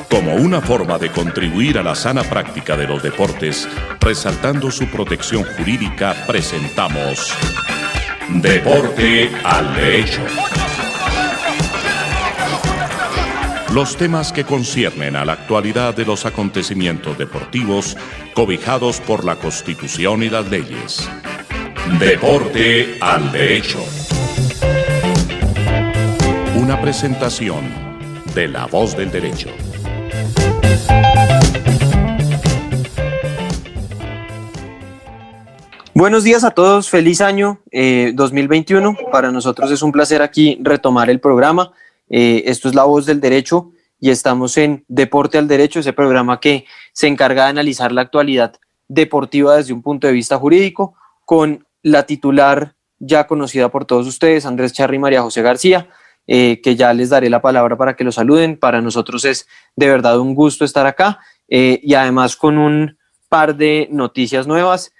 Como una forma de contribuir a la sana práctica de los deportes, resaltando su protección jurídica, presentamos Deporte al Derecho. Los temas que conciernen a la actualidad de los acontecimientos deportivos cobijados por la Constitución y las leyes. Deporte al Derecho. Una presentación de La Voz del Derecho. Buenos días a todos, feliz año 2021. Para nosotros es un placer aquí retomar el programa. Esto es La Voz del Derecho y estamos en Deporte al Derecho, ese programa que se encarga de analizar la actualidad deportiva desde un punto de vista jurídico, con la titular ya conocida por todos ustedes, Andrés Charri y María José García, que ya les daré la palabra para que los saluden. Para nosotros es de verdad un gusto estar acá y además con un par de noticias nuevas,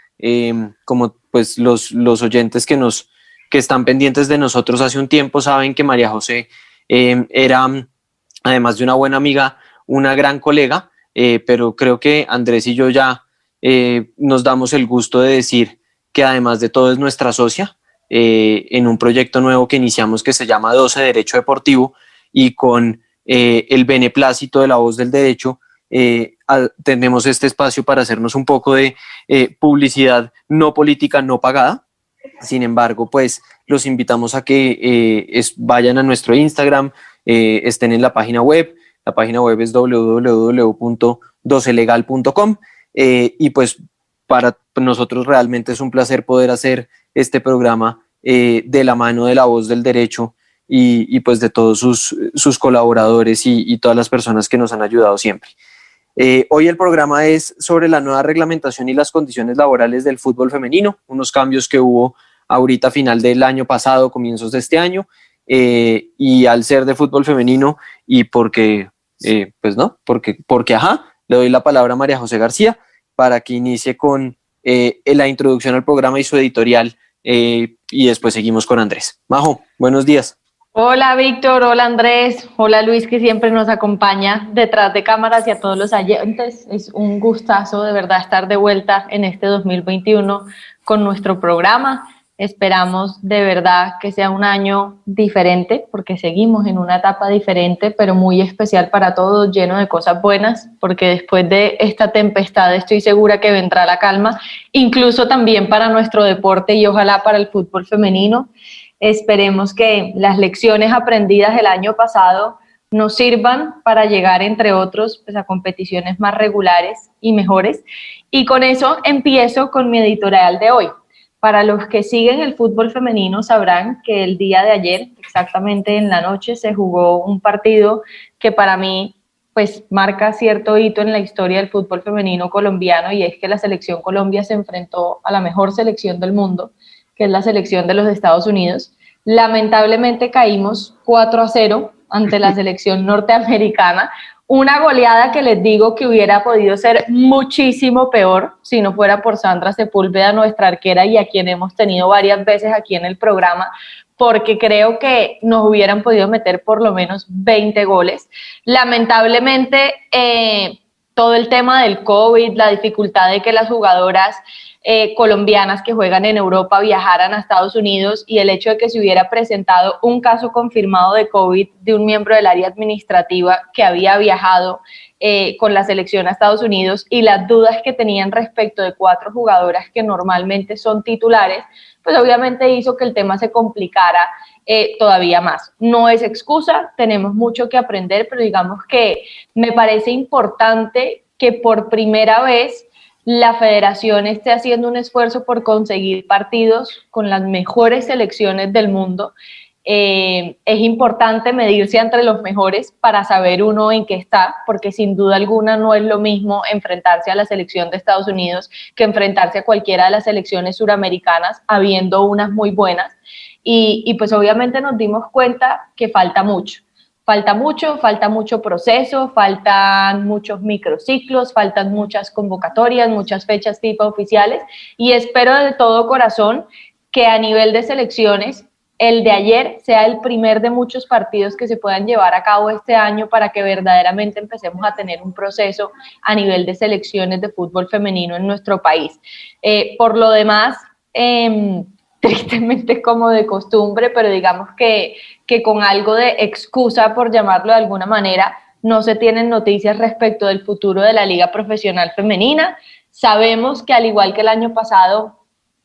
como pues los oyentes que están pendientes de nosotros hace un tiempo saben que María José era, además de una buena amiga, una gran colega, pero creo que Andrés y yo ya nos damos el gusto de decir que además de todo es nuestra socia en un proyecto nuevo que iniciamos que se llama 12 Derecho Deportivo, y con el beneplácito de La Voz del Derecho tenemos este espacio para hacernos un poco de publicidad no política, no pagada. Sin embargo, pues los invitamos a que vayan a nuestro Instagram, estén en la página web. La página web es www.12legal.com y pues para nosotros realmente es un placer poder hacer este programa de la mano de La Voz del Derecho y pues de todos sus colaboradores y todas las personas que nos han ayudado siempre. Hoy el programa es sobre la nueva reglamentación y las condiciones laborales del fútbol femenino, unos cambios que hubo ahorita a final del año pasado, comienzos de este año, y al ser de fútbol femenino y porque le doy la palabra a María José García para que inicie con la introducción al programa y su editorial, y después seguimos con Andrés. Majo, buenos días. Hola Víctor, hola Andrés, hola Luis, que siempre nos acompaña detrás de cámaras, y a todos los oyentes. Es un gustazo de verdad estar de vuelta en este 2021 con nuestro programa. Esperamos de verdad que sea un año diferente, porque seguimos en una etapa diferente, pero muy especial para todos, lleno de cosas buenas, porque después de esta tempestad estoy segura que vendrá la calma, incluso también para nuestro deporte y ojalá para el fútbol femenino. Esperemos que las lecciones aprendidas el año pasado nos sirvan para llegar, entre otros, pues, a competiciones más regulares y mejores. Y con eso empiezo con mi editorial de hoy. Para los que siguen el fútbol femenino sabrán que el día de ayer, exactamente en la noche, se jugó un partido que para mí pues marca cierto hito en la historia del fútbol femenino colombiano, y es que la selección Colombia se enfrentó a la mejor selección del mundo, que es la selección de los Estados Unidos. Lamentablemente caímos 4-0 ante la selección norteamericana, una goleada que les digo que hubiera podido ser muchísimo peor si no fuera por Sandra Sepúlveda, nuestra arquera, y a quien hemos tenido varias veces aquí en el programa, porque creo que nos hubieran podido meter por lo menos 20 goles. Lamentablemente, todo el tema del COVID, la dificultad de que las jugadoras colombianas que juegan en Europa viajaran a Estados Unidos, y el hecho de que se hubiera presentado un caso confirmado de COVID de un miembro del área administrativa que había viajado con la selección a Estados Unidos, y las dudas que tenían respecto de 4 jugadoras que normalmente son titulares, pues obviamente hizo que el tema se complicara todavía más. No es excusa, tenemos mucho que aprender, pero digamos que me parece importante que por primera vez la federación esté haciendo un esfuerzo por conseguir partidos con las mejores selecciones del mundo. Es importante medirse entre los mejores para saber uno en qué está, porque sin duda alguna no es lo mismo enfrentarse a la selección de Estados Unidos que enfrentarse a cualquiera de las selecciones suramericanas, habiendo unas muy buenas. Y pues obviamente nos dimos cuenta que falta mucho. Falta mucho proceso, faltan muchos microciclos, faltan muchas convocatorias, muchas fechas FIFA oficiales, y espero de todo corazón que a nivel de selecciones el de ayer sea el primer de muchos partidos que se puedan llevar a cabo este año para que verdaderamente empecemos a tener un proceso a nivel de selecciones de fútbol femenino en nuestro país. Por lo demás, tristemente como de costumbre, pero digamos que con algo de excusa, por llamarlo de alguna manera, no se tienen noticias respecto del futuro de la Liga Profesional Femenina. Sabemos que al igual que el año pasado,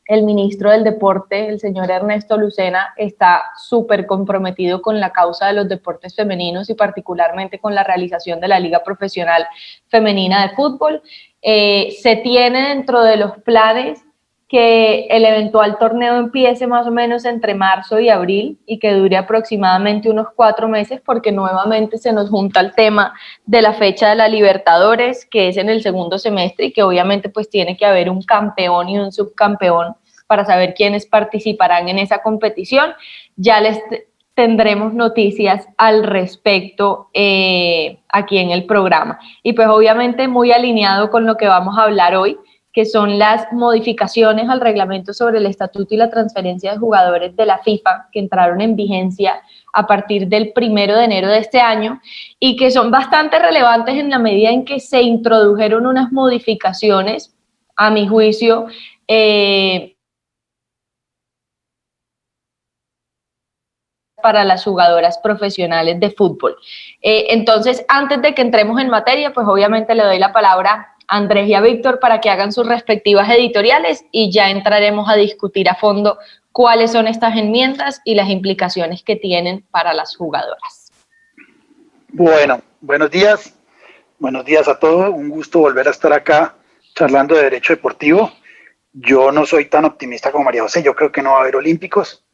el ministro del Deporte, el señor Ernesto Lucena, está súper comprometido con la causa de los deportes femeninos y particularmente con la realización de la Liga Profesional Femenina de Fútbol. Se tiene dentro de los planes que el eventual torneo empiece más o menos entre marzo y abril y que dure aproximadamente unos 4 meses, porque nuevamente se nos junta el tema de la fecha de la Libertadores, que es en el segundo semestre y que obviamente pues tiene que haber un campeón y un subcampeón para saber quiénes participarán en esa competición. Ya les tendremos noticias al respecto aquí en el programa. Y pues obviamente muy alineado con lo que vamos a hablar hoy, que son las modificaciones al reglamento sobre el estatuto y la transferencia de jugadores de la FIFA, que entraron en vigencia a partir del 1 de enero de este año, y que son bastante relevantes en la medida en que se introdujeron unas modificaciones, a mi juicio, para las jugadoras profesionales de fútbol. Entonces, antes de que entremos en materia, pues obviamente le doy la palabra a Andrés y a Víctor para que hagan sus respectivas editoriales y ya entraremos a discutir a fondo cuáles son estas enmiendas y las implicaciones que tienen para las jugadoras. Bueno, buenos días a todos, un gusto volver a estar acá charlando de derecho deportivo. Yo no soy tan optimista como María José, yo creo que no va a haber olímpicos.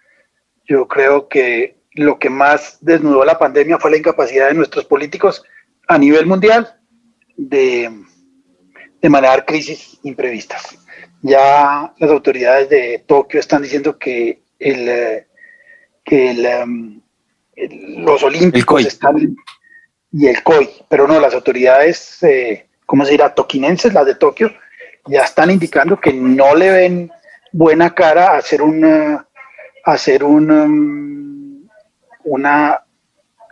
Yo creo que lo que más desnudó la pandemia fue la incapacidad de nuestros políticos a nivel mundial de manejar crisis imprevistas. Ya las autoridades de Tokio están diciendo que los olímpicos están, y el COI, pero no, las autoridades, ¿cómo se dirá? Tokinenses, las de Tokio, ya están indicando que no le ven buena cara a hacer una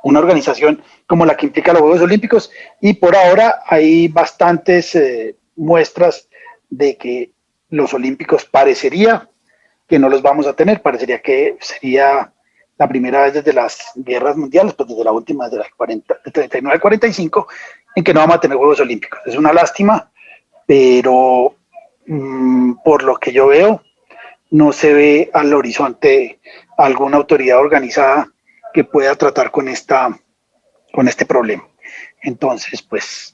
organización como la que implica los Juegos Olímpicos, y por ahora hay bastantes muestras de que los Olímpicos parecería que no los vamos a tener, parecería que sería la primera vez desde las guerras mundiales, pues desde la última, de las 39 al 45, en que no vamos a tener Juegos Olímpicos. Es una lástima, pero por lo que yo veo, no se ve al horizonte alguna autoridad organizada que pueda tratar con este problema. Entonces, pues,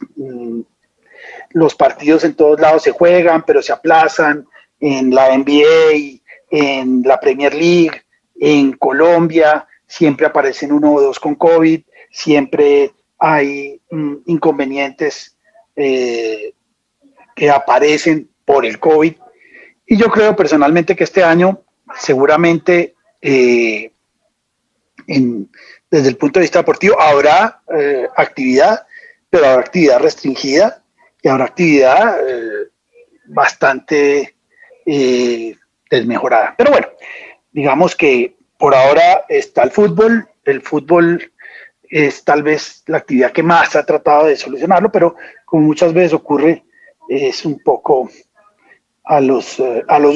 los partidos en todos lados se juegan, pero se aplazan, en la NBA, en la Premier League, en Colombia, siempre aparecen 1 o 2 con COVID, siempre hay inconvenientes que aparecen por el COVID. Y yo creo personalmente que este año seguramente desde el punto de vista deportivo habrá actividad, pero habrá actividad restringida y habrá actividad bastante desmejorada. Pero bueno, digamos que por ahora está el fútbol es tal vez la actividad que más ha tratado de solucionarlo, pero como muchas veces ocurre, es un poco a los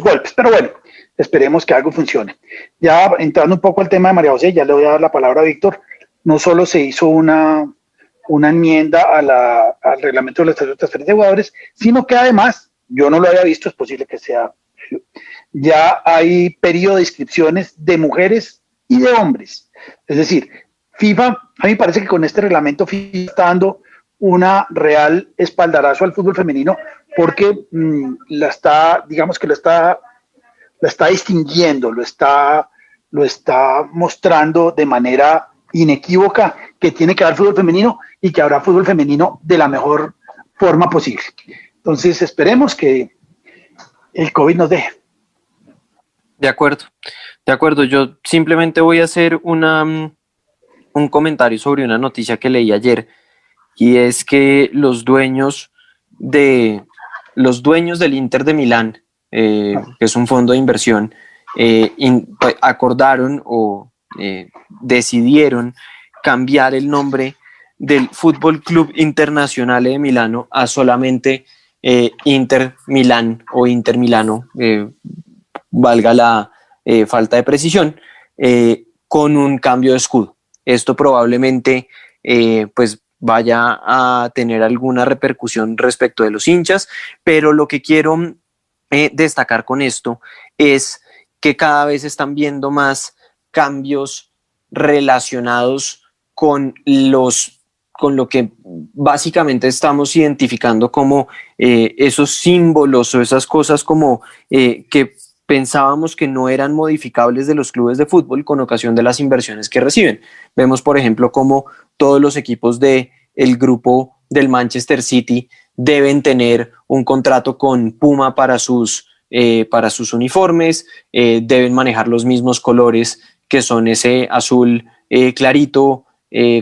golpes. Pero bueno, esperemos que algo funcione. Ya entrando un poco al tema de María José, ya le voy a dar la palabra a Víctor. No solo se hizo una enmienda al reglamento de los estatutos de transferencia de jugadores, sino que además, yo no lo había visto, es posible que sea, ya hay periodo de inscripciones de mujeres y de hombres. Es decir, FIFA, a mí me parece que con este reglamento FIFA está dando una real espaldarazo al fútbol femenino, porque digamos que lo está distinguiendo, lo está mostrando de manera inequívoca que tiene que haber fútbol femenino y que habrá fútbol femenino de la mejor forma posible. Entonces esperemos que el COVID nos deje. De acuerdo. Yo simplemente voy a hacer un comentario sobre una noticia que leí ayer, y es que los dueños del Inter de Milán, que es un fondo de inversión, acordaron o decidieron cambiar el nombre del Fútbol Club Internazionale de Milano a solamente Inter Milán o Inter Milano, valga la falta de precisión, con un cambio de escudo. Esto probablemente pues vaya a tener alguna repercusión respecto de los hinchas, pero lo que quiero destacar con esto es que cada vez están viendo más cambios relacionados con lo que básicamente estamos identificando como esos símbolos o esas cosas como que pensábamos que no eran modificables de los clubes de fútbol con ocasión de las inversiones que reciben. Vemos, por ejemplo, cómo todos los equipos del grupo del Manchester City deben tener un contrato con Puma para sus uniformes, deben manejar los mismos colores que son ese azul clarito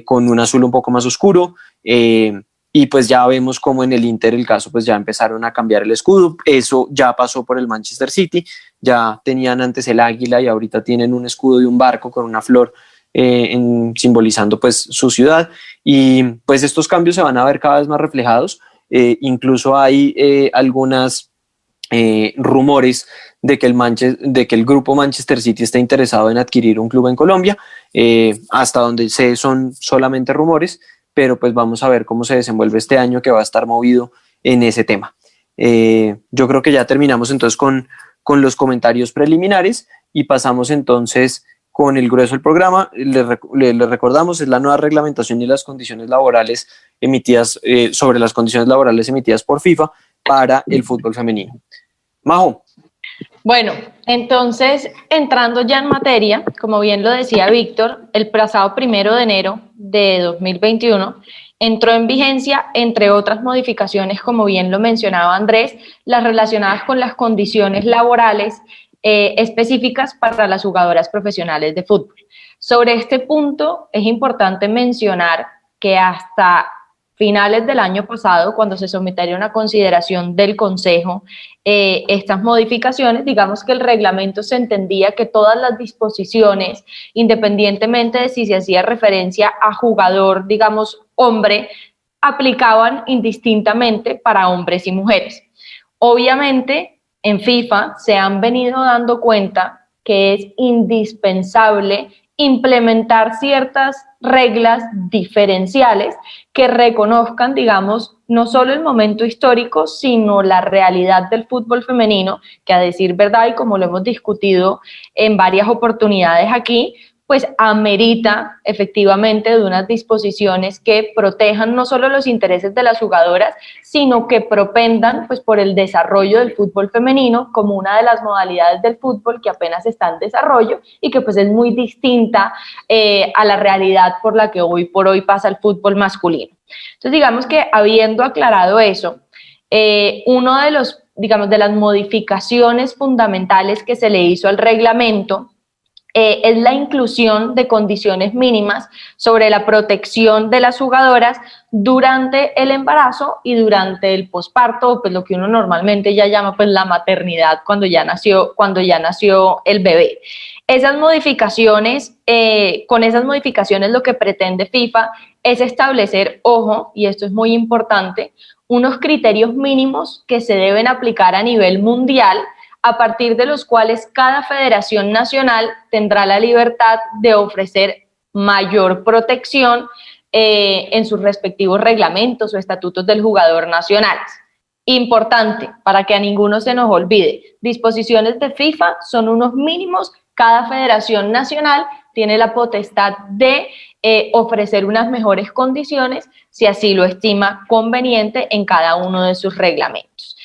con un azul un poco más oscuro, y pues ya vemos como en el Inter el caso, pues ya empezaron a cambiar el escudo. Eso ya pasó por el Manchester City, ya tenían antes el águila y ahorita tienen un escudo de un barco con una flor simbolizando pues su ciudad, y pues estos cambios se van a ver cada vez más reflejados. Incluso hay algunas rumores de que el grupo Manchester City está interesado en adquirir un club en Colombia. Hasta donde sé son solamente rumores, pero pues vamos a ver cómo se desenvuelve este año, que va a estar movido en ese tema. Yo creo que ya terminamos entonces con los comentarios preliminares y pasamos entonces con el grueso del programa. Les recordamos, es la nueva reglamentación y las condiciones laborales emitidas sobre las condiciones laborales emitidas por FIFA para el fútbol femenino. Majo. Bueno, entonces, entrando ya en materia, como bien lo decía Víctor, el pasado 1 de enero de 2021 entró en vigencia, entre otras modificaciones, como bien lo mencionaba Andrés, las relacionadas con las condiciones laborales específicas para las jugadoras profesionales de fútbol. Sobre este punto, es importante mencionar que hasta finales del año pasado, cuando se sometieron a consideración del Consejo estas modificaciones, digamos que el reglamento se entendía que todas las disposiciones, independientemente de si se hacía referencia a jugador, digamos, hombre, aplicaban indistintamente para hombres y mujeres. Obviamente, en FIFA se han venido dando cuenta que es indispensable implementar ciertas reglas diferenciales que reconozcan, digamos, no solo el momento histórico, sino la realidad del fútbol femenino, que a decir verdad, y como lo hemos discutido en varias oportunidades aquí, pues amerita efectivamente de unas disposiciones que protejan no solo los intereses de las jugadoras, sino que propendan pues por el desarrollo del fútbol femenino como una de las modalidades del fútbol que apenas está en desarrollo y que pues es muy distinta a la realidad por la que hoy por hoy pasa el fútbol masculino. Entonces digamos que habiendo aclarado eso, uno de los, digamos, de las modificaciones fundamentales que se le hizo al reglamento es la inclusión de condiciones mínimas sobre la protección de las jugadoras durante el embarazo y durante el posparto, pues lo que uno normalmente ya llama pues la maternidad, cuando ya nació el bebé. Esas modificaciones, con esas modificaciones lo que pretende FIFA es establecer, ojo, y esto es muy importante, unos criterios mínimos que se deben aplicar a nivel mundial, a partir de los cuales cada federación nacional tendrá la libertad de ofrecer mayor protección en sus respectivos reglamentos o estatutos del jugador nacionales. Importante, para que a ninguno se nos olvide, disposiciones de FIFA son unos mínimos, cada federación nacional tiene la potestad de ofrecer unas mejores condiciones si así lo estima conveniente en cada uno de sus reglamentos.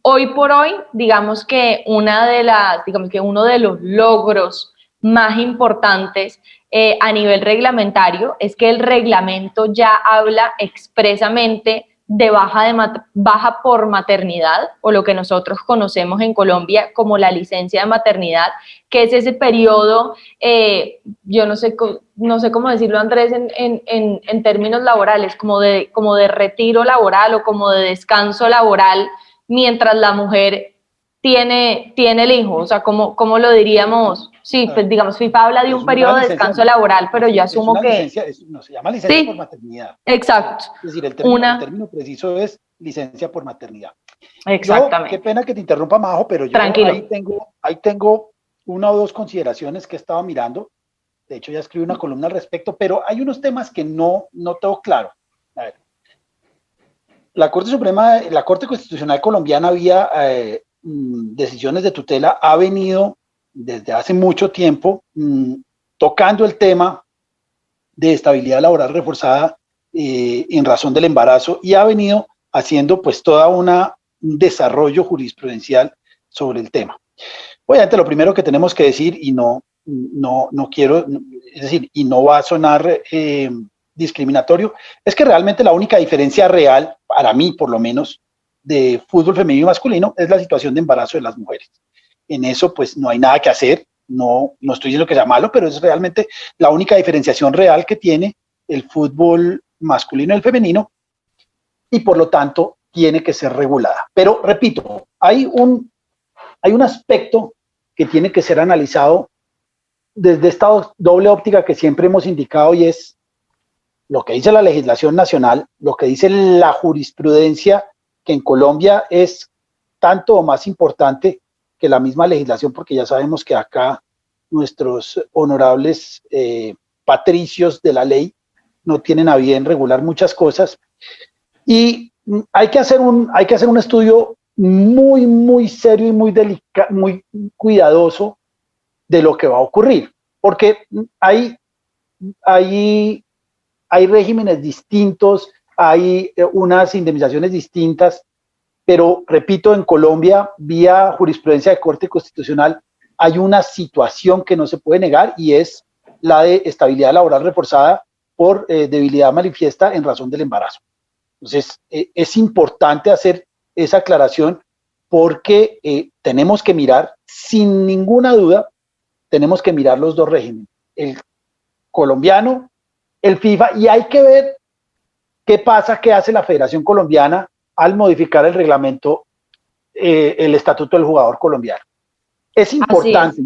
Hoy por hoy, digamos que uno de los logros más importantes a nivel reglamentario es que el reglamento ya habla expresamente de baja por maternidad, o lo que nosotros conocemos en Colombia como la licencia de maternidad, que es ese periodo, yo no sé cómo decirlo, Andrés, en términos laborales, como de retiro laboral o como de descanso laboral, mientras la mujer tiene el hijo? O sea, ¿cómo lo diríamos? Sí, pues digamos, FIFA habla de un periodo de descanso laboral, pero yo asumo que... No, se llama licencia sí, por maternidad. exacto. Es decir, el término preciso es licencia por maternidad. Exactamente. Qué pena que te interrumpa, Majo, pero yo Tranquilo. ahí tengo una o dos consideraciones que he estado mirando. De hecho, ya escribí una columna al respecto, pero hay unos temas que no tengo claro. A ver, la Corte Constitucional colombiana vía decisiones de tutela ha venido desde hace mucho tiempo tocando el tema de estabilidad laboral reforzada en razón del embarazo y ha venido haciendo pues un desarrollo jurisprudencial sobre el tema. Obviamente lo primero que tenemos que decir, y no quiero, es decir, y no va a sonar discriminatorio, es que realmente la única diferencia real, para mí por lo menos, de fútbol femenino y masculino es la situación de embarazo de las mujeres. En eso pues no hay nada que hacer, no estoy diciendo que sea malo, pero es realmente la única diferenciación real que tiene el fútbol masculino y el femenino, y por lo tanto tiene que ser regulada. Pero repito, hay un aspecto que tiene que ser analizado desde esta doble óptica que siempre hemos indicado, y es lo que dice la legislación nacional, lo que dice la jurisprudencia, que en Colombia es tanto o más importante que la misma legislación, porque ya sabemos que acá nuestros honorables patricios de la ley no tienen a bien regular muchas cosas, y hay que hacer un estudio muy, muy serio y muy cuidadoso de lo que va a ocurrir, porque hay regímenes distintos, hay unas indemnizaciones distintas, pero repito, en Colombia, vía jurisprudencia de Corte Constitucional, hay una situación que no se puede negar y es la de estabilidad laboral reforzada por debilidad manifiesta en razón del embarazo. Entonces, es importante hacer esa aclaración porque tenemos que mirar, sin ninguna duda, tenemos que mirar los dos regímenes, el colombiano, el FIFA, y hay que ver qué pasa, qué hace la Federación Colombiana al modificar el reglamento, el estatuto del jugador colombiano. Es importante.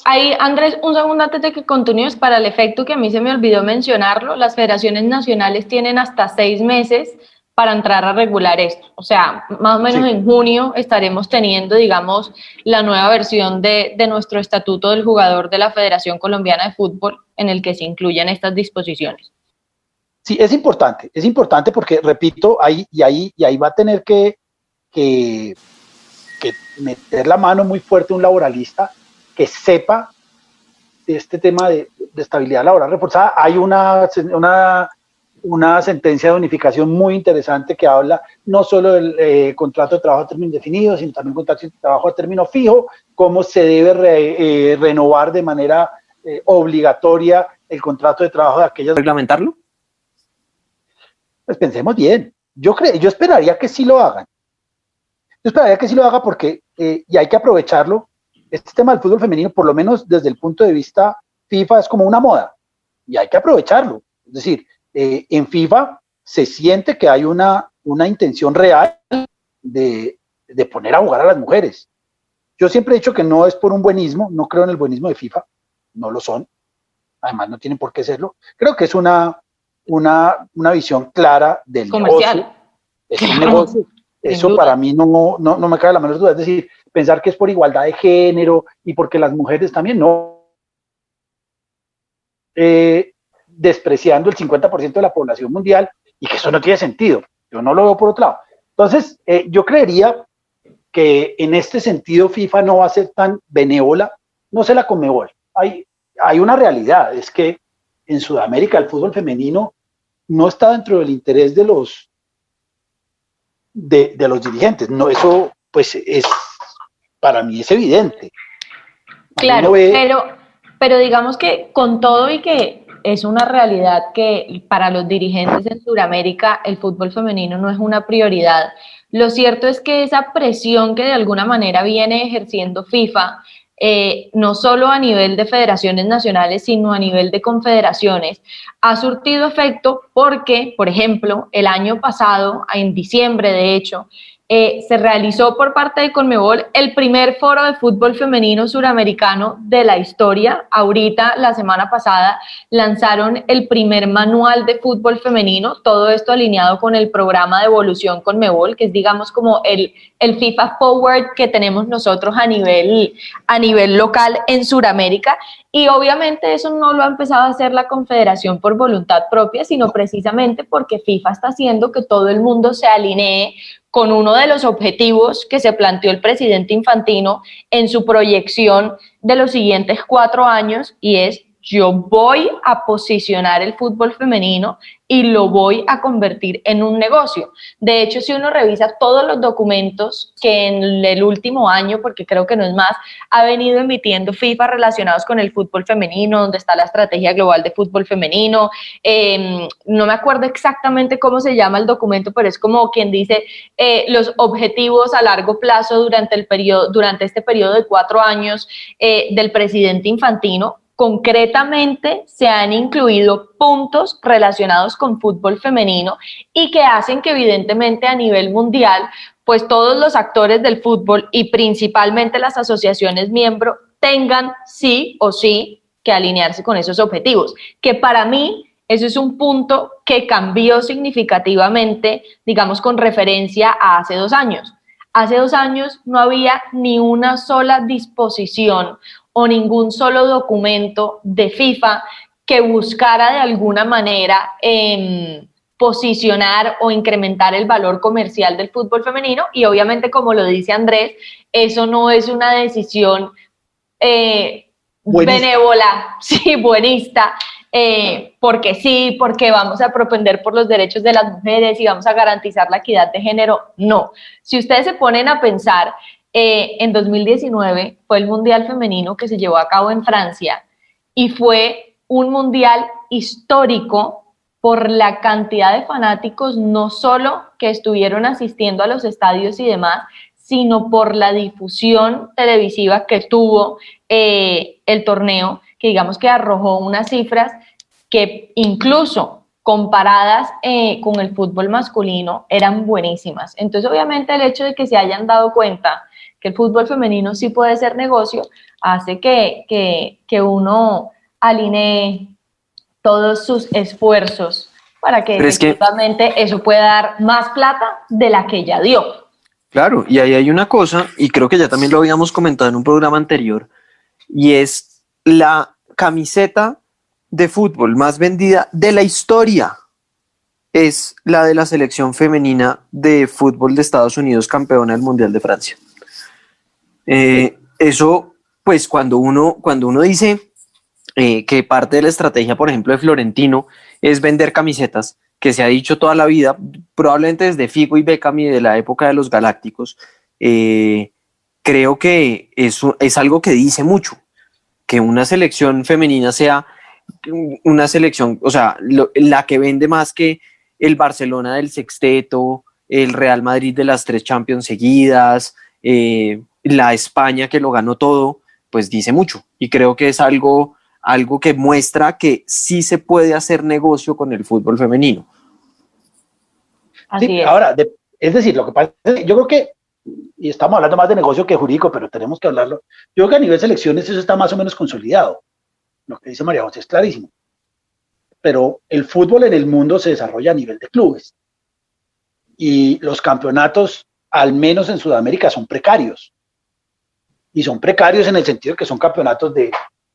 Ahí, Andrés, un segundo antes de que continúes, para el efecto que a mí se me olvidó mencionarlo, las federaciones nacionales tienen hasta 6 meses para entrar a regular esto. O sea, más o menos en junio estaremos teniendo, digamos, la nueva versión de nuestro estatuto del jugador de la Federación Colombiana de Fútbol, en el que se incluyen estas disposiciones. Sí, es importante porque, repito, ahí va a tener que meter la mano muy fuerte un laboralista que sepa de este tema de estabilidad laboral reforzada. Hay una sentencia de unificación muy interesante que habla no solo del contrato de trabajo a término indefinido, sino también contrato de trabajo a término fijo, cómo se debe renovar de manera obligatoria el contrato de trabajo de aquellas. ¿Reglamentarlo? Pues pensemos bien. Yo esperaría que sí lo hagan. Yo esperaría que sí lo haga porque, y hay que aprovecharlo, este tema del fútbol femenino, por lo menos desde el punto de vista FIFA, es como una moda, y hay que aprovecharlo. Es decir, en FIFA se siente que hay una intención real de poner a jugar a las mujeres. Yo siempre he dicho que no es por un buenismo, no creo en el buenismo de FIFA, no lo son, además no tienen por qué serlo. Creo que es una visión clara del comercial. Negocio. Es un negocio. Eso para mí no me cabe la menor duda. Es decir, pensar que es por igualdad de género y porque las mujeres también no. Despreciando el 50% de la población mundial y que eso no tiene sentido. Yo no lo veo por otro lado. Entonces, yo creería que en este sentido FIFA no va a ser tan benévola, no se la Conmebol. Hay una realidad, es que en Sudamérica el fútbol femenino no está dentro del interés de los dirigentes. No, eso pues para mí es evidente. Claro, pero digamos que con todo y que es una realidad que para los dirigentes en Sudamérica el fútbol femenino no es una prioridad, lo cierto es que esa presión que de alguna manera viene ejerciendo FIFA, no solo a nivel de federaciones nacionales, sino a nivel de confederaciones, ha surtido efecto porque, por ejemplo, el año pasado, en diciembre de hecho, se realizó por parte de Conmebol el primer foro de fútbol femenino suramericano de la historia. Ahorita, la semana pasada, lanzaron el primer manual de fútbol femenino, todo esto alineado con el programa de evolución Conmebol, que es, digamos, como el FIFA Forward que tenemos nosotros a nivel local en Suramérica. Y obviamente eso no lo ha empezado a hacer la Confederación por voluntad propia, sino precisamente porque FIFA está haciendo que todo el mundo se alinee con uno de los objetivos que se planteó el presidente Infantino en su proyección de los siguientes 4 años, y es: yo voy a posicionar el fútbol femenino y lo voy a convertir en un negocio. De hecho, si uno revisa todos los documentos que en el último año, porque creo que no es más, ha venido emitiendo FIFA relacionados con el fútbol femenino, donde está la estrategia global de fútbol femenino, no me acuerdo exactamente cómo se llama el documento, pero es como quien dice los objetivos a largo plazo durante este periodo de 4 años del presidente Infantino. Concretamente se han incluido puntos relacionados con fútbol femenino y que hacen que evidentemente a nivel mundial, pues todos los actores del fútbol y principalmente las asociaciones miembros tengan sí o sí que alinearse con esos objetivos, que para mí eso es un punto que cambió significativamente, digamos, con referencia a hace 2 años. Hace 2 años no había ni una sola disposición o ningún solo documento de FIFA que buscara de alguna manera posicionar o incrementar el valor comercial del fútbol femenino, y obviamente, como lo dice Andrés, eso no es una decisión benévola, sí, buenista, porque sí, porque vamos a propender por los derechos de las mujeres y vamos a garantizar la equidad de género. No. Si ustedes se ponen a pensar, en 2019 fue el Mundial Femenino que se llevó a cabo en Francia y fue un mundial histórico por la cantidad de fanáticos, no solo que estuvieron asistiendo a los estadios y demás, sino por la difusión televisiva que tuvo el torneo, que digamos que arrojó unas cifras que incluso comparadas con el fútbol masculino eran buenísimas. Entonces, obviamente, el hecho de que se hayan dado cuenta que el fútbol femenino sí puede ser negocio, hace que uno alinee todos sus esfuerzos para que efectivamente eso pueda dar más plata de la que ya dio. Claro, y ahí hay una cosa, y creo que ya también lo habíamos comentado en un programa anterior, y es la camiseta de fútbol más vendida de la historia. Es la de la selección femenina de fútbol de Estados Unidos, campeona del Mundial de Francia. Eso, pues cuando uno dice que parte de la estrategia, por ejemplo, de Florentino es vender camisetas, que se ha dicho toda la vida, probablemente desde Figo y Beckham y de la época de los Galácticos, creo que eso es algo que dice mucho, que una selección femenina sea una selección, o sea, la que vende más que el Barcelona del sexteto, el Real Madrid de las 3 Champions seguidas, la España que lo ganó todo, pues dice mucho. Y creo que es algo que muestra que sí se puede hacer negocio con el fútbol femenino. Así sí, es. Ahora, es decir, lo que pasa es que yo creo que, y estamos hablando más de negocio que jurídico, pero tenemos que hablarlo, yo creo que a nivel de selecciones eso está más o menos consolidado. Lo que dice María José es clarísimo. Pero el fútbol en el mundo se desarrolla a nivel de clubes. Y los campeonatos, al menos en Sudamérica, son precarios. Y son precarios en el sentido que son campeonatos de...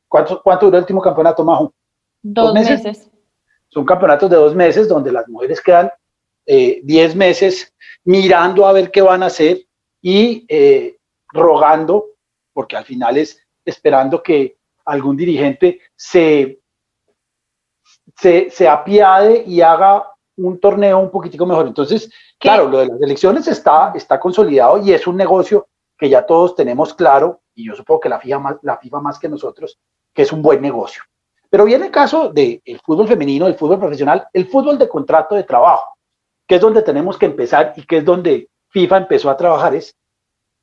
¿Cuánto duró el último campeonato, Majo? 2 meses. Son campeonatos de 2 meses donde las mujeres quedan 10 meses mirando a ver qué van a hacer y rogando, porque al final es esperando que algún dirigente se apiade y haga un torneo un poquitico mejor. Entonces, claro, lo de las elecciones está consolidado y es un negocio que ya todos tenemos claro, y yo supongo que la FIFA más que nosotros, que es un buen negocio. Pero viene el caso del fútbol femenino, el fútbol profesional, el fútbol de contrato de trabajo, que es donde tenemos que empezar y que es donde FIFA empezó a trabajar. Es,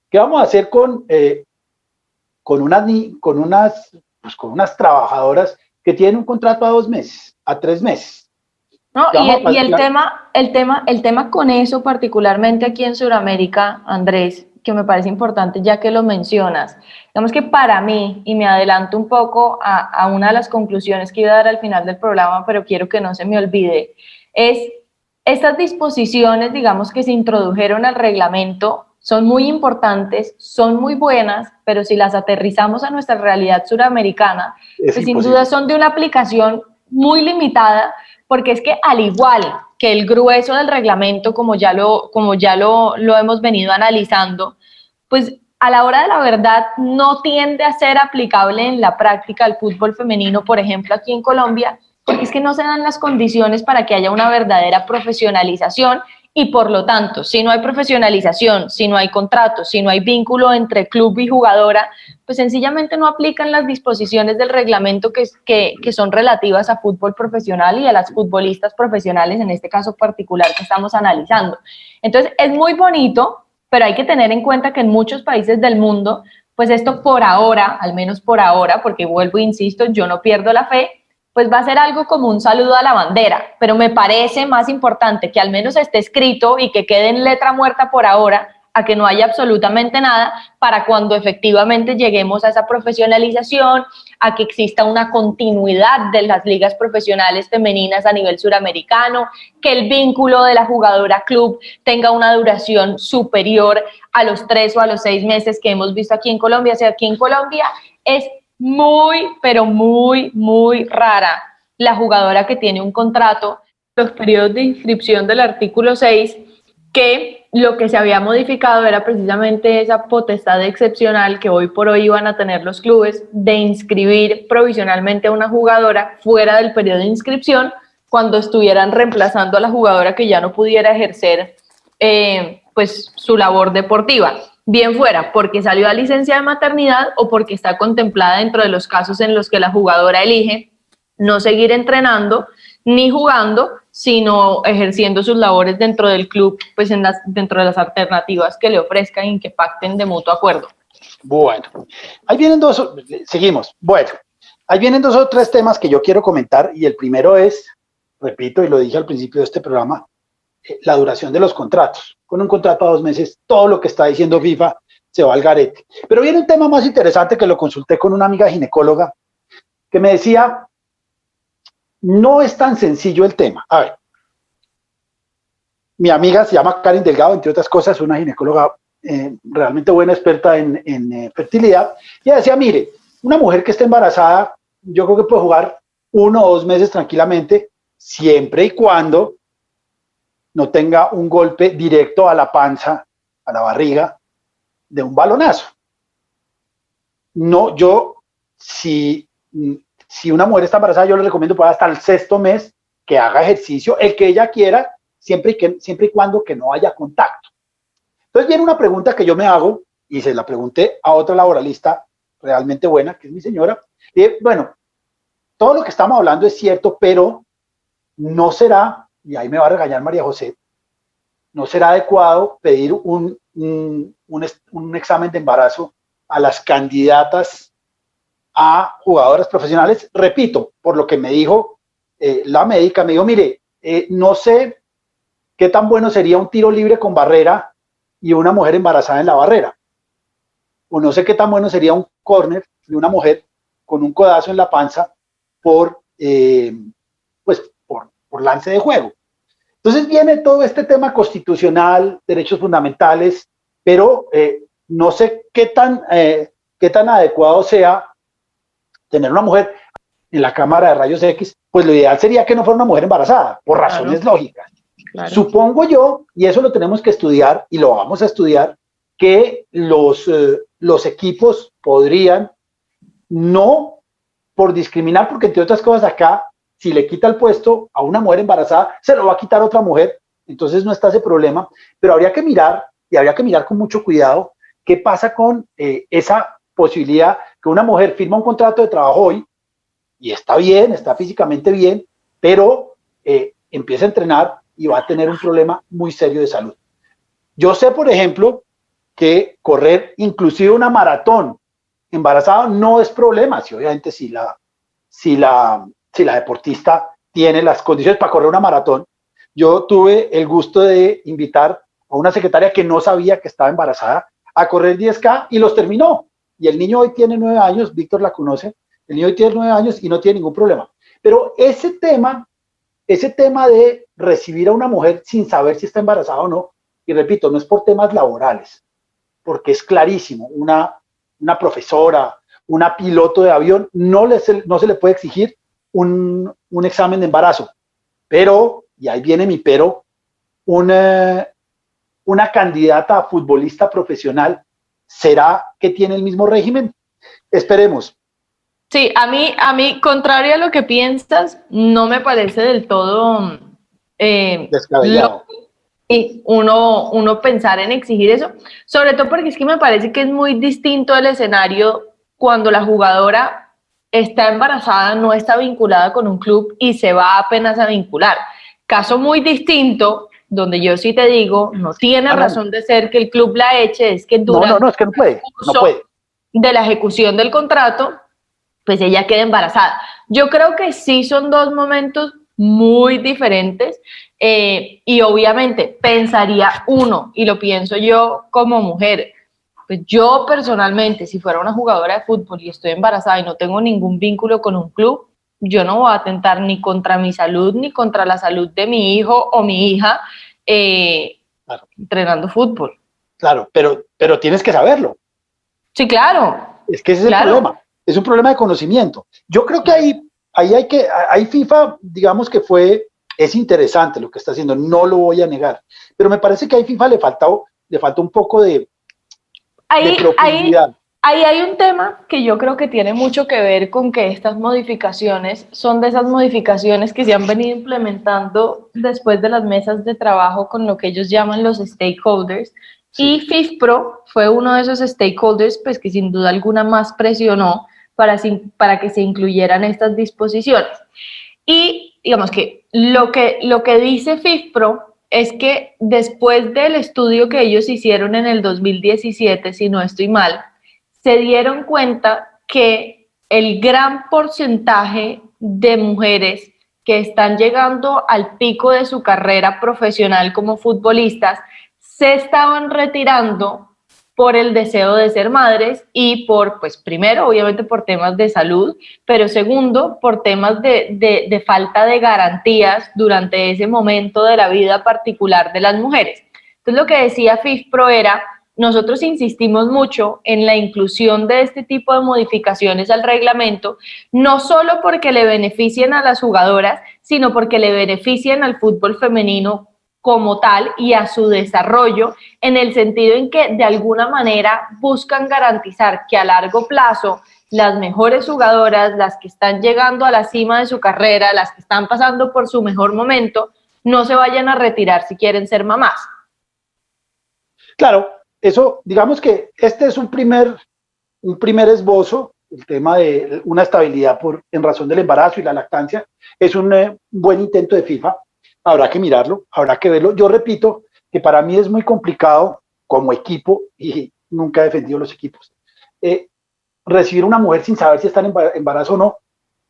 ¿qué vamos a hacer con unas trabajadoras que tienen un contrato a 2 meses, a 3 meses? No, y el tema con eso, particularmente aquí en Sudamérica, Andrés, que me parece importante ya que lo mencionas, digamos que para mí, y me adelanto un poco a una de las conclusiones que iba a dar al final del programa, pero quiero que no se me olvide, es estas disposiciones, digamos, que se introdujeron al reglamento, son muy importantes, son muy buenas, pero si las aterrizamos a nuestra realidad suramericana, pues sin duda son de una aplicación muy limitada, porque es que al igual que el grueso del reglamento, como ya lo hemos venido analizando, pues a la hora de la verdad no tiende a ser aplicable en la práctica al fútbol femenino, por ejemplo, aquí en Colombia, porque es que no se dan las condiciones para que haya una verdadera profesionalización y por lo tanto, si no hay profesionalización, si no hay contrato, si no hay vínculo entre club y jugadora, pues sencillamente no aplican las disposiciones del reglamento que son relativas a fútbol profesional y a las futbolistas profesionales, en este caso particular que estamos analizando. Entonces, es muy bonito, pero hay que tener en cuenta que en muchos países del mundo, pues esto por ahora, al menos por ahora, porque vuelvo e insisto, yo no pierdo la fe, pues va a ser algo como un saludo a la bandera, pero me parece más importante que al menos esté escrito y que quede en letra muerta por ahora, a que no haya absolutamente nada, para cuando efectivamente lleguemos a esa profesionalización, a que exista una continuidad de las ligas profesionales femeninas a nivel suramericano, que el vínculo de la jugadora club tenga una duración superior a los 3 o a los 6 meses que hemos visto aquí en Colombia. O sea, aquí en Colombia es muy, pero muy, muy rara la jugadora que tiene un contrato, los periodos de inscripción del artículo 6, que lo que se había modificado era precisamente esa potestad excepcional que hoy por hoy iban a tener los clubes de inscribir provisionalmente a una jugadora fuera del periodo de inscripción cuando estuvieran reemplazando a la jugadora que ya no pudiera ejercer pues su labor deportiva. Bien fuera porque salió a licencia de maternidad o porque está contemplada dentro de los casos en los que la jugadora elige no seguir entrenando ni jugando, sino ejerciendo sus labores dentro del club, pues dentro de las alternativas que le ofrezcan y que pacten de mutuo acuerdo. Bueno, ahí vienen seguimos. Bueno, ahí vienen 2 o 3 temas que yo quiero comentar y el primero es, repito y lo dije al principio de este programa, la duración de los contratos. Con un contrato a 2 meses, todo lo que está diciendo FIFA se va al garete. Pero viene un tema más interesante que lo consulté con una amiga ginecóloga que me decía, no es tan sencillo el tema. A ver, mi amiga se llama Karen Delgado, entre otras cosas, una ginecóloga realmente buena, experta en fertilidad. Y ella decía, mire, una mujer que esté embarazada, yo creo que puede jugar 1 o 2 meses tranquilamente, siempre y cuando no tenga un golpe directo a la panza, a la barriga, de un balonazo. No, si una mujer está embarazada, yo le recomiendo para hasta el 6º mes que haga ejercicio, el que ella quiera, siempre y cuando que no haya contacto. Entonces viene una pregunta que yo me hago, y se la pregunté a otra laboralista realmente buena, que es mi señora, y bueno, todo lo que estamos hablando es cierto, pero no será, y ahí me va a regañar María José, no será adecuado pedir un examen de embarazo a las candidatas a jugadoras profesionales. Repito, por lo que me dijo la médica, me dijo, mire, no sé qué tan bueno sería un tiro libre con barrera y una mujer embarazada en la barrera. O no sé qué tan bueno sería un córner de una mujer con un codazo en la panza por lance de juego. Entonces viene todo este tema constitucional, derechos fundamentales, pero no sé qué tan adecuado sea tener una mujer en la cámara de rayos X, pues lo ideal sería que no fuera una mujer embarazada, por razones lógicas. Claro. Supongo yo, y eso lo tenemos que estudiar, y lo vamos a estudiar, que los equipos podrían, no por discriminar, porque entre otras cosas acá, si le quita el puesto a una mujer embarazada, se lo va a quitar a otra mujer, entonces no está ese problema, pero habría que mirar, y habría que mirar con mucho cuidado, qué pasa con esa posibilidad que una mujer firma un contrato de trabajo hoy, y está bien, está físicamente bien, pero empieza a entrenar y va a tener un problema muy serio de salud. Yo sé, por ejemplo, que correr inclusive una maratón embarazada no es problema, si obviamente si la deportista tiene las condiciones para correr una maratón. Yo tuve el gusto de invitar a una secretaria que no sabía que estaba embarazada a correr 10K y los terminó. Y el niño hoy tiene 9 años, Víctor la conoce, el niño hoy tiene 9 años y no tiene ningún problema. Pero ese tema de recibir a una mujer sin saber si está embarazada o no, y repito, no es por temas laborales, porque es clarísimo, una profesora, una piloto de avión, no se le puede exigir un examen de embarazo, pero, y ahí viene mi pero, una candidata a futbolista profesional, ¿será que tiene el mismo régimen? Esperemos. Sí, a mí, contrario a lo que piensas, no me parece del todo descabellado. Y uno pensar en exigir eso, sobre todo porque es que me parece que es muy distinto el escenario cuando la jugadora está embarazada, no está vinculada con un club y se va apenas a vincular. Caso muy distinto, donde yo sí te digo, no tiene razón de ser que el club la eche, es que durante es que no puede. de la ejecución del contrato, pues ella queda embarazada. Yo creo que sí son dos momentos muy diferentes y obviamente pensaría uno, y lo pienso yo como mujer, pues yo personalmente, si fuera una jugadora de fútbol y estoy embarazada y no tengo ningún vínculo con un club, yo no voy a atentar ni contra mi salud ni contra la salud de mi hijo o mi hija claro, entrenando fútbol. Claro, pero tienes que saberlo. Sí, claro. Es que ese es el problema. Es un problema de conocimiento. Yo creo que ahí FIFA, digamos que es interesante lo que está haciendo, no lo voy a negar, pero me parece que a FIFA le faltó un poco de profundidad. Ahí hay un tema que yo creo que tiene mucho que ver con que estas modificaciones son de esas modificaciones que se han venido implementando después de las mesas de trabajo con lo que ellos llaman los stakeholders. Sí. Y FIFPro fue uno de esos stakeholders pues, que sin duda alguna más presionó para que se incluyeran estas disposiciones. Y digamos que lo que dice FIFPro es que después del estudio que ellos hicieron en el 2017, si no estoy mal, se dieron cuenta que el gran porcentaje de mujeres que están llegando al pico de su carrera profesional como futbolistas se estaban retirando por el deseo de ser madres y pues primero, obviamente por temas de salud, pero segundo, por temas de falta de garantías durante ese momento de la vida particular de las mujeres. Entonces lo que decía FIFPro era, nosotros insistimos mucho en la inclusión de este tipo de modificaciones al reglamento, no solo porque le beneficien a las jugadoras, sino porque le beneficien al fútbol femenino como tal y a su desarrollo, en el sentido en que de alguna manera buscan garantizar que a largo plazo las mejores jugadoras, las que están llegando a la cima de su carrera, las que están pasando por su mejor momento, no se vayan a retirar si quieren ser mamás. Claro, eso, digamos que este es un primer esbozo, el tema de una estabilidad en razón del embarazo y la lactancia, es un buen intento de FIFA. Habrá que mirarlo, habrá que verlo. Yo repito que para mí es muy complicado como equipo, y nunca he defendido los equipos, recibir una mujer sin saber si está en embarazo o no.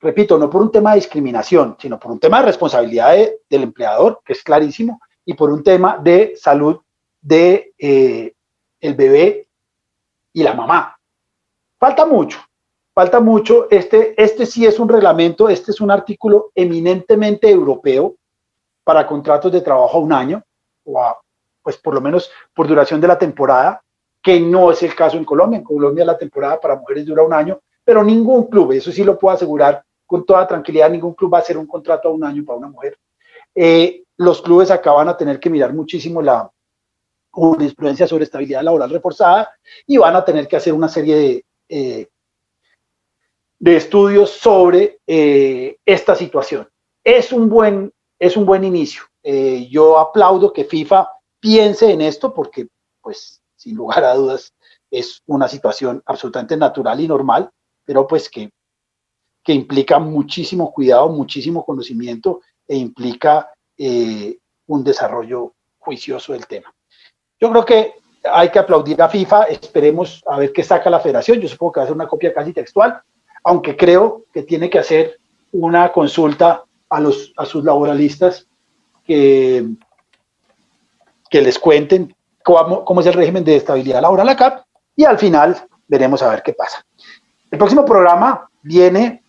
Repito, no por un tema de discriminación, sino por un tema de responsabilidad del empleador, que es clarísimo, y por un tema de salud de el bebé y la mamá. Falta mucho. Este sí es un reglamento, este es un artículo eminentemente europeo, para contratos de trabajo a 1 año, pues por lo menos por duración de la temporada, que no es el caso en Colombia. En Colombia la temporada para mujeres dura 1 año, pero ningún club, eso sí lo puedo asegurar con toda tranquilidad, ningún club va a hacer un contrato a 1 año para una mujer. Los clubes acá van a tener que mirar muchísimo la jurisprudencia sobre estabilidad laboral reforzada y van a tener que hacer una serie de estudios sobre esta situación. Es un buen inicio. Yo aplaudo que FIFA piense en esto porque, pues, sin lugar a dudas, es una situación absolutamente natural y normal, pero pues que implica muchísimo cuidado, muchísimo conocimiento e implica un desarrollo juicioso del tema. Yo creo que hay que aplaudir a FIFA, esperemos a ver qué saca la federación. Yo supongo que va a ser una copia casi textual, aunque creo que tiene que hacer una consulta a sus laboralistas que les cuenten cómo es el régimen de estabilidad laboral acá, y al final veremos a ver qué pasa. El próximo programa viene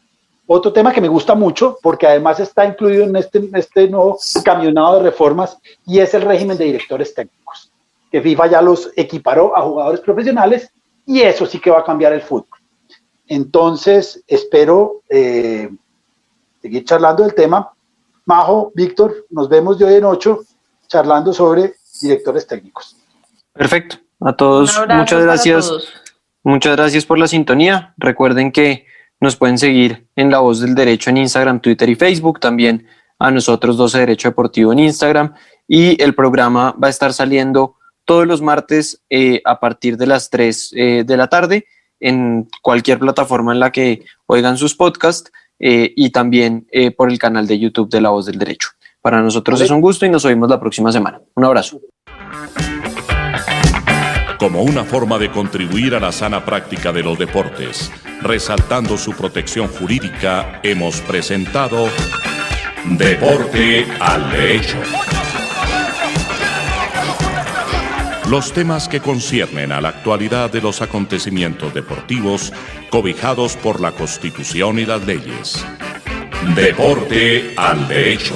otro tema que me gusta mucho, porque además está incluido en este nuevo camionado de reformas, y es el régimen de directores técnicos, que FIFA ya los equiparó a jugadores profesionales, y eso sí que va a cambiar el fútbol. Entonces, espero seguir charlando del tema. Majo, Víctor, nos vemos de hoy en 8 charlando sobre directores técnicos. Perfecto. A todos, muchas gracias. Muchas gracias por la sintonía. Recuerden que nos pueden seguir en La Voz del Derecho en Instagram, Twitter y Facebook. También a nosotros 12 Derecho Deportivo en Instagram. Y el programa va a estar saliendo todos los martes a partir de las 3 de la tarde en cualquier plataforma en la que oigan sus podcasts y también por el canal de YouTube de La Voz del Derecho. Para nosotros es un gusto y nos oímos la próxima semana. Un abrazo. Como una forma de contribuir a la sana práctica de los deportes, resaltando su protección jurídica, hemos presentado Deporte al Derecho. Los temas que conciernen a la actualidad de los acontecimientos deportivos cobijados por la Constitución y las leyes. Deporte al Derecho.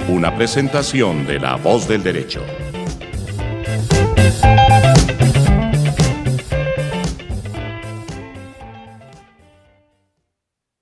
Una presentación de La Voz del Derecho.